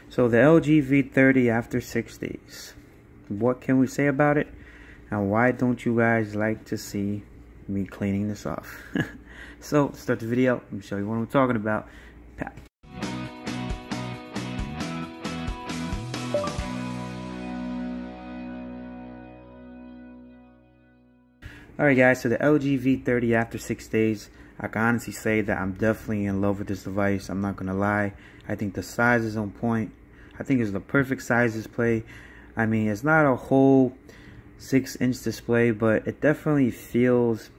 So the LG V30 after 6 days. What can we say about it? And why don't you guys like to see me cleaning this off? So, to start the video, let me show you what I'm talking about. Alright guys, so the LG V30 after 6 days, I can honestly say that I'm definitely in love with this device. I'm not going to lie. I think the size is on point. I think it's the perfect size display. I mean, it's not a whole 6-inch display, but it definitely feels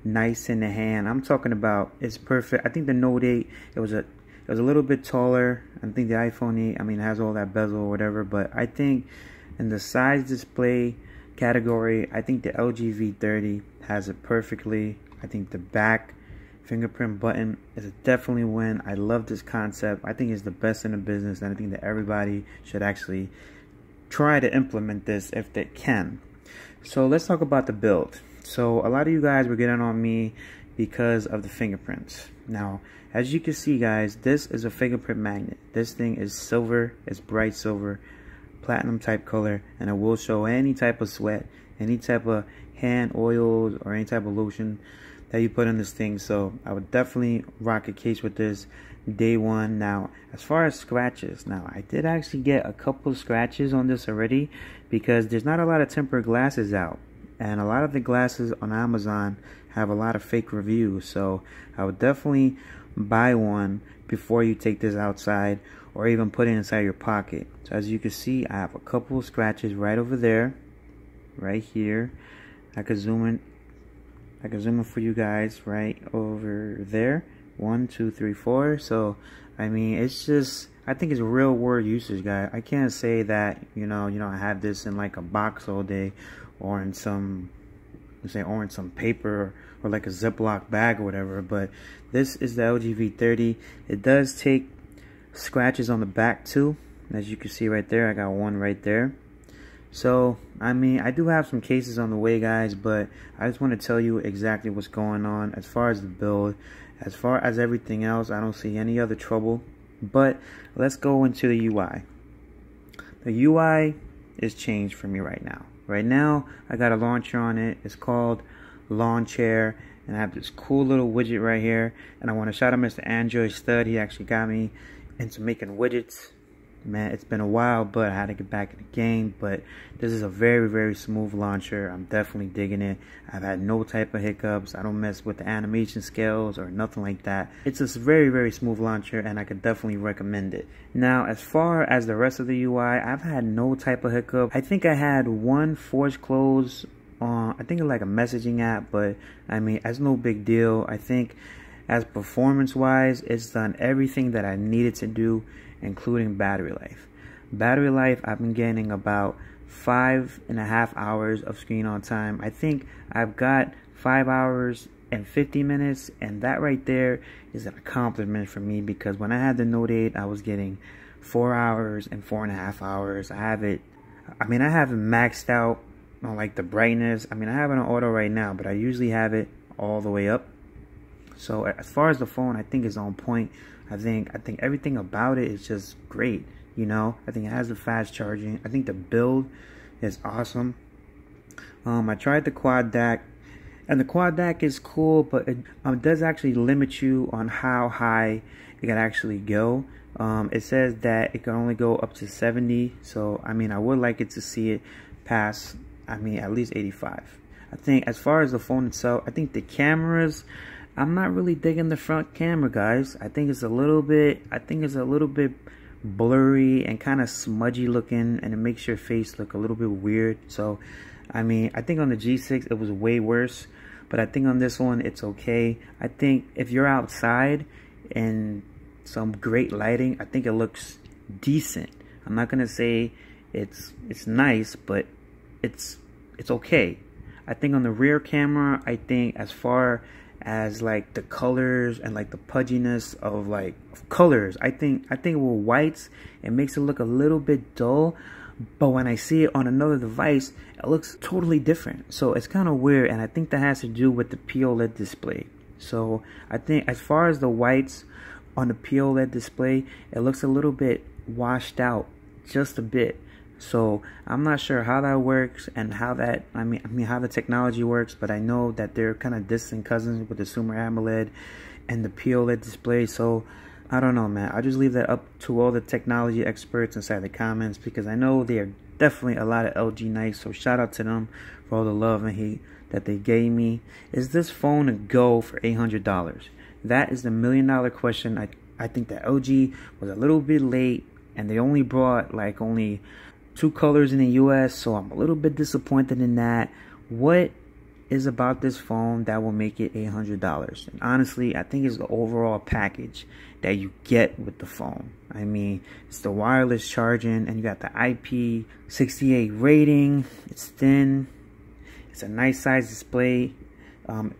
nice in the hand. I'm talking about it's perfect. I think the Note 8, it was a little bit taller. I think the iPhone 8, I mean, it has all that bezel or whatever, but I think in the size display category, I think the LG V30 has it perfectly. I think the back fingerprint button is a definitely win. I love this concept. I think it's the best in the business, and I think that everybody should actually try to implement this if they can. So let's talk about the build. So a lot of you guys were getting on me because of the fingerprints. Now, as you can see guys, this is a fingerprint magnet. This thing is silver, it's bright silver, platinum type color, and it will show any type of sweat, any type of hand oils, or any type of lotion that you put in this thing. So I would definitely rock a case with this day one. Now, as far as scratches, now I did actually get a couple of scratches on this already because there's not a lot of tempered glasses out, and a lot of the glasses on Amazon have a lot of fake reviews. So I would definitely buy one before you take this outside, or even put it inside your pocket. So as you can see, I have a couple of scratches right over there, right here. I could zoom in for you guys right over there. 1, 2, 3, 4. So I mean, it's just, I think it's real world usage, guys. I can't say that I have this in like a box all day, or in some paper, or like a Ziploc bag or whatever. But this is the LG V30. It does take scratches on the back too, as you can see right there. I got one right there. So I mean, I do have some cases on the way guys, but I just want to tell you exactly what's going on as far as the build. As far as everything else, I don't see any other trouble. But let's go into the UI. The UI is changed for me right now. Right now I got a launcher on it. It's called Lawn Chair, and I have this cool little widget right here. And I want to shout out Mr. Android Stud. He actually got me into making widgets. Man, it's been a while, but I had to get back in the game. But this is a very, very smooth launcher. I'm definitely digging it. I've had no type of hiccups. I don't mess with the animation scales or nothing like that. It's just a very, very smooth launcher, and I could definitely recommend it. Now, as far as the rest of the UI, I've had no type of hiccup. I think I had one force close on, I think it's like a messaging app, but I mean, that's no big deal. I think as performance wise, it's done everything that I needed to do, including battery life. Battery life, I've been getting about 5.5 hours of screen on time. I think I've got 5 hours and 50 minutes, and that right there is an accomplishment for me, because when I had the Note 8, I was getting 4 hours and 4.5 hours. I have it maxed out on like the brightness. I mean, I have it on auto right now, but I usually have it all the way up. So as far as the phone, I think it's on point. I think everything about it is just great. I think it has the fast charging. I think the build is awesome. I tried the quad DAC, and the quad DAC is cool, but it does actually limit you on how high it can actually go. It says that it can only go up to 70. So I mean, I would like it to see it pass, I mean, at least 85. I think as far as the phone itself, I think the cameras, I'm not really digging the front camera, guys. I think it's a little bit blurry and kind of smudgy looking, and it makes your face look a little bit weird. So I mean, I think on the G6 it was way worse, but I think on this one it's okay. I think if you're outside and some great lighting, I think it looks decent. I'm not gonna say it's nice, but it's okay. I think on the rear camera, I think as far as like the colors and like the pudginess of colors, I think with whites it makes it look a little bit dull, but when I see it on another device, it looks totally different. So it's kind of weird, and I think that has to do with the POLED display. So I think as far as the whites on the POLED display, it looks a little bit washed out, just a bit. So I'm not sure how that works and how that how the technology works, but I know that they're kind of distant cousins with the Super AMOLED and the POLED display. So I don't know, man. I'll just leave that up to all the technology experts inside the comments, because I know they are definitely a lot of LG nice. So shout out to them for all the love and hate that they gave me. Is this phone a go for $800? That is the $1,000,000 question. I think that LG was a little bit late, and they only brought like only 2 colors in the US, so I'm a little bit disappointed in that. What is about this phone that will make it $800? And honestly, I think it's the overall package that you get with the phone. I mean, it's the wireless charging, and you got the IP68 rating. It's thin. It's a nice size display.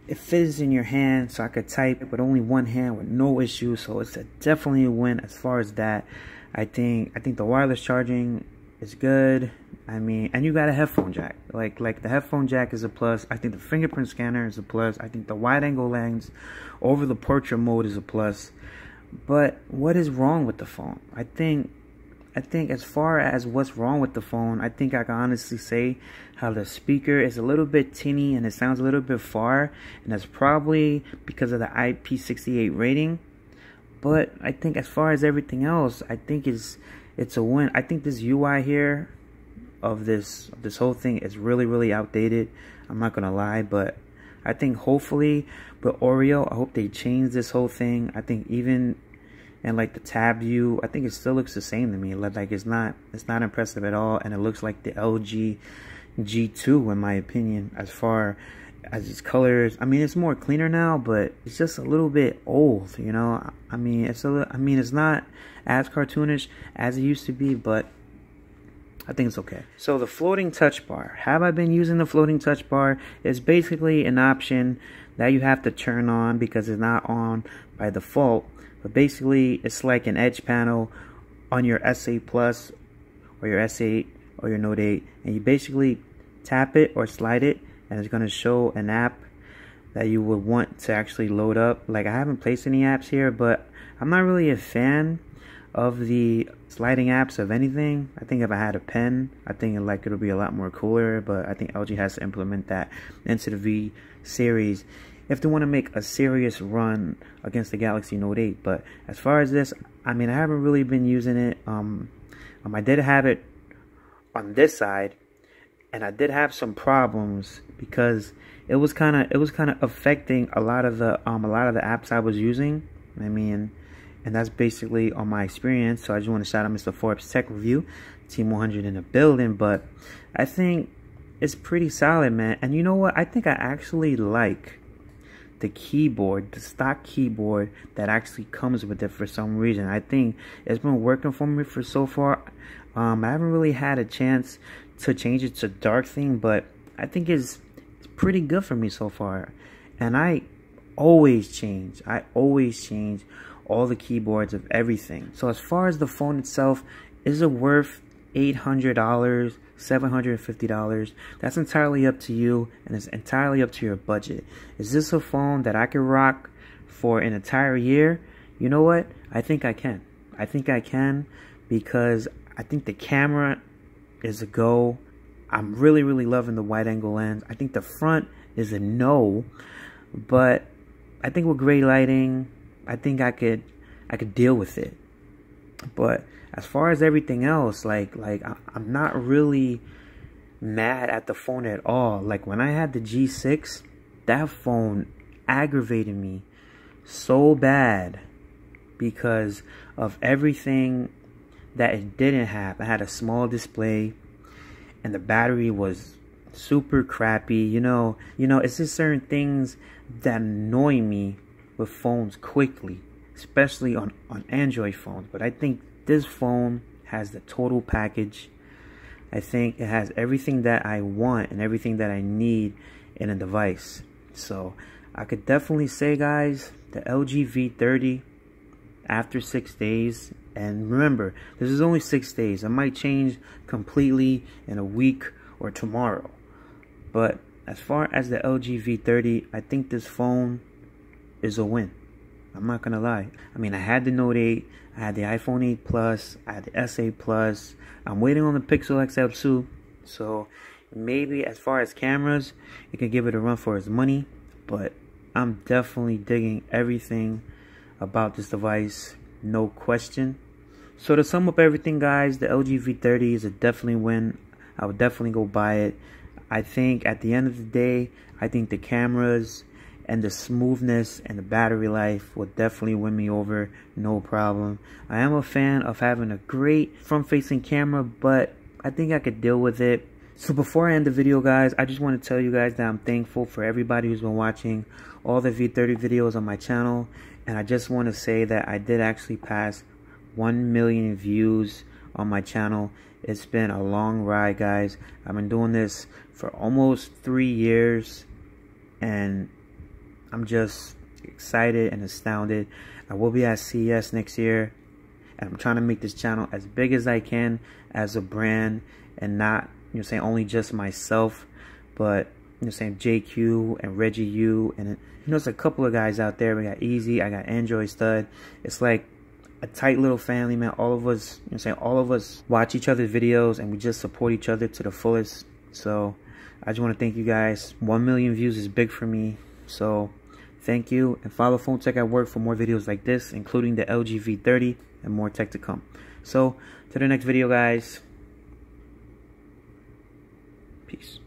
It fits in your hand, so I could type with only one hand with no issue. So it's definitely a win as far as that. I think the wireless charging is good. I mean, and you got a headphone jack. Like the headphone jack is a plus. I think the fingerprint scanner is a plus. I think the wide angle lens over the portrait mode is a plus. But what is wrong with the phone? I think as far as what's wrong with the phone, I think I can honestly say how the speaker is a little bit tinny and it sounds a little bit far, and that's probably because of the IP68 rating. But I think as far as everything else, I think it's a win. I think this UI here of this whole thing is really outdated. I'm not gonna lie, but I think hopefully with Oreo, I hope they change this whole thing. I think even and like the tab view, I think it still looks the same to me. Like it's not impressive at all, and it looks like the LG G2 in my opinion. As far as its colors, I mean, it's more cleaner now, but it's just a little bit old, you know. I mean, it's not as cartoonish as it used to be, but I think it's okay. So the floating touch bar, have I been using the floating touch bar? It's basically an option that you have to turn on because it's not on by default. But basically, it's like an edge panel on your S8 Plus or your S8 or your Note 8, and you basically tap it or slide it, and it's going to show an app that you would want to actually load up. Like, I haven't placed any apps here, but I'm not really a fan of the sliding apps of anything. I think if I had a pen, I think it'll be a lot more cooler, but I think LG has to implement that into the V series if they want to make a serious run against the Galaxy Note 8. But as far as this, I mean, I haven't really been using it. I did have it on this side, and I did have some problems because it was kind of affecting a lot of the apps I was using. I mean, and that's basically on my experience. So I just want to shout out Mr. Forbes Tech Review, Team 100 in the building. But I think it's pretty solid, man. And you know what? I think I actually like the keyboard, the stock keyboard that actually comes with it for some reason. I think it's been working for me for so far. I haven't really had a chance to change it to dark theme, but I think it's pretty good for me so far. And I always change all the keyboards of everything. So as far as the phone itself, is it worth $800, $750? That's entirely up to you, and it's entirely up to your budget. Is this a phone that I could rock for an entire year? You know what? I think I can. I think I can, because I think the camera is a go. I'm really loving the wide angle lens. I think the front is a no, but I think with great lighting, I think I could deal with it. But as far as everything else, like I'm not really mad at the phone at all. Like when I had the G6, that phone aggravated me so bad because of everything that it didn't have. I had a small display, and the battery was super crappy. You know, it's just certain things that annoy me with phones quickly, especially on Android phones. But I think this phone has the total package. I think it has everything that I want and everything that I need in a device. So I could definitely say, guys, the LG V30 after 6 days. And remember, this is only 6 days. It might change completely in a week or tomorrow. But as far as the LG V30, I think this phone is a win. I'm not gonna lie. I mean, I had the Note 8, I had the iPhone 8 Plus, I had the S8 Plus. I'm waiting on the Pixel XL2. So maybe as far as cameras, you can give it a run for its money. But I'm definitely digging everything about this device, no question. So to sum up everything, guys, the LG V30 is a definitely win. I would definitely go buy it. I think at the end of the day, I think the cameras and the smoothness and the battery life will definitely win me over, no problem. I am a fan of having a great front-facing camera, but I think I could deal with it. So before I end the video, guys, I just want to tell you guys that I'm thankful for everybody who's been watching all the V30 videos on my channel. And I just want to say that I did actually pass 1 million views on my channel. It's been a long ride, guys. I've been doing this for almost 3 years, and I'm just excited and astounded. I will be at CES next year, and I'm trying to make this channel as big as I can as a brand, and not, saying only just myself, but saying JQ and Reggie U, and there's a couple of guys out there. We got Easy, I got Android Stud. It's like a tight little family, man. All of us, all of us watch each other's videos, and we just support each other to the fullest. So I just want to thank you guys. 1 million views is big for me, so thank you. And follow Phone Tech at Work for more videos like this, including the LG V30 and more tech to come. So to the next video, guys. Peace.